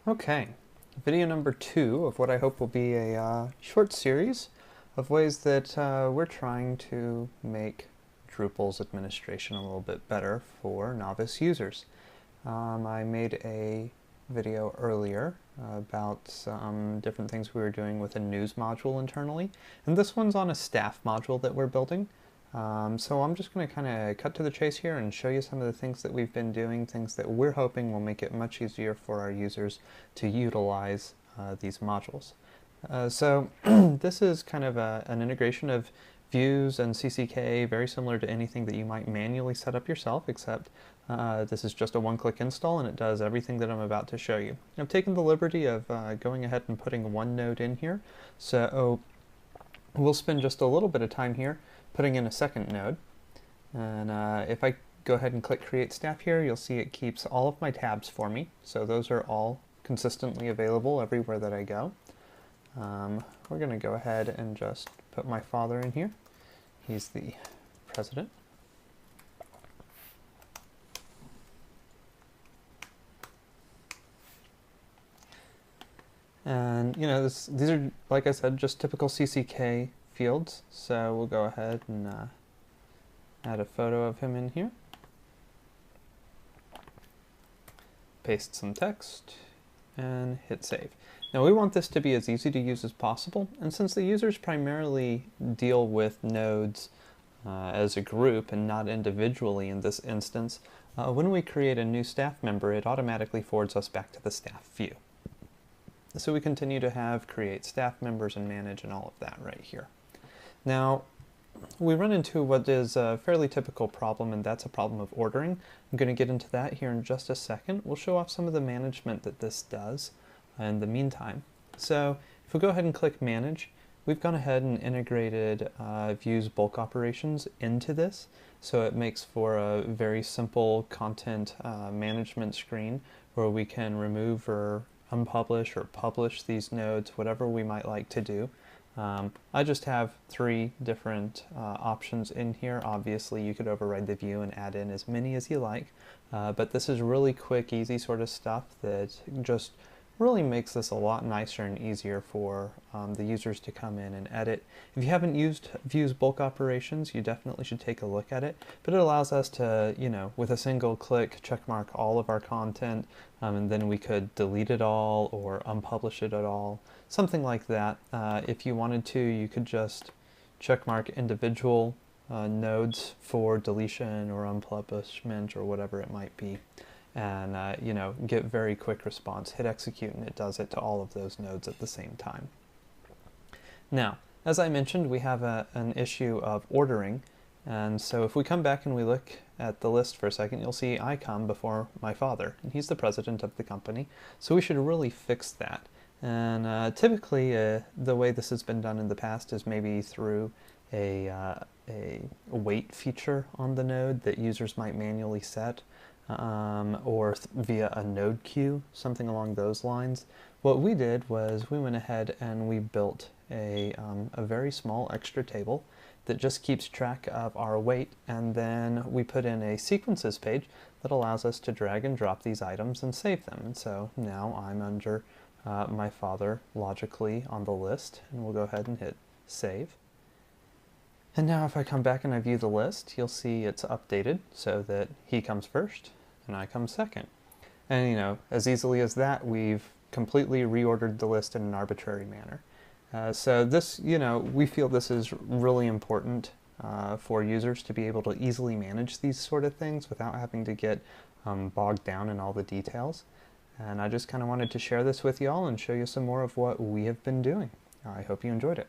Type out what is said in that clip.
Okay, video number 2 of what I hope will be a short series of ways that we're trying to make Drupal's administration a little bit better for novice users. I made a video earlier about some different things we were doing with a news module internally, and this one's on a staff module that we're building. So I'm just going to kind of cut to the chase here and show you some of the things that we've been doing, things that we're hoping will make it much easier for our users to utilize these modules. So this is kind of an integration of views and CCK, very similar to anything that you might manually set up yourself, except this is just a one-click install and it does everything that I'm about to show you. I've taken the liberty of going ahead and putting one node in here, so we'll spend just a little bit of time here putting in a second node. And if I go ahead and click Create Staff here, you'll see it keeps all of my tabs for me. So those are all consistently available everywhere that I go. We're going to go ahead and just put my father in here. He's the president. And you know, these are, like I said, just typical CCK fields. So we'll go ahead and add a photo of him in here. Paste some text and hit save. Now we want this to be as easy to use as possible, and since the users primarily deal with nodes as a group and not individually in this instance, when we create a new staff member, it automatically forwards us back to the staff view. So we continue to have create staff members and manage and all of that right here. Now, we run into what is a fairly typical problem, and that's a problem of ordering. I'm going to get into that here in just a second. We'll show off some of the management that this does in the meantime. So if we go ahead and click Manage, we've gone ahead and integrated views bulk operations into this. So it makes for a very simple content management screen where we can remove or unpublish or publish these nodes, whatever we might like to do. I just have 3 different options in here. Obviously you could override the view and add in as many as you like, but this is really quick, easy sort of stuff that just really makes this a lot nicer and easier for the users to come in and edit. If you haven't used views bulk operations, you definitely should take a look at it, but it allows us to, you know, with a single click, checkmark all of our content, and then we could delete it all or unpublish it at all, something like that. If you wanted to, you could just checkmark individual nodes for deletion or unpublishment or whatever it might be, and you know, get very quick response. Hit execute and it does it to all of those nodes at the same time. Now, as I mentioned, we have an issue of ordering, and so if we come back and we look at the list for a second, you'll see I come before my father, and he's the president of the company, so we should really fix that. And typically the way this has been done in the past is maybe through a wait feature on the node that users might manually set, or via a node queue, something along those lines. What we did was we went ahead and we built a very small extra table that just keeps track of our wait, and then we put in a sequences page that allows us to drag and drop these items and save them. And so now I'm under my father logically on the list, and we'll go ahead and hit save. And now if I come back and I view the list, you'll see it's updated so that he comes first and I come second. And you know, as easily as that, we've completely reordered the list in an arbitrary manner. So this, you know, we feel this is really important for users to be able to easily manage these sort of things without having to get bogged down in all the details. And I just kind of wanted to share this with y'all and show you some more of what we have been doing. I hope you enjoyed it.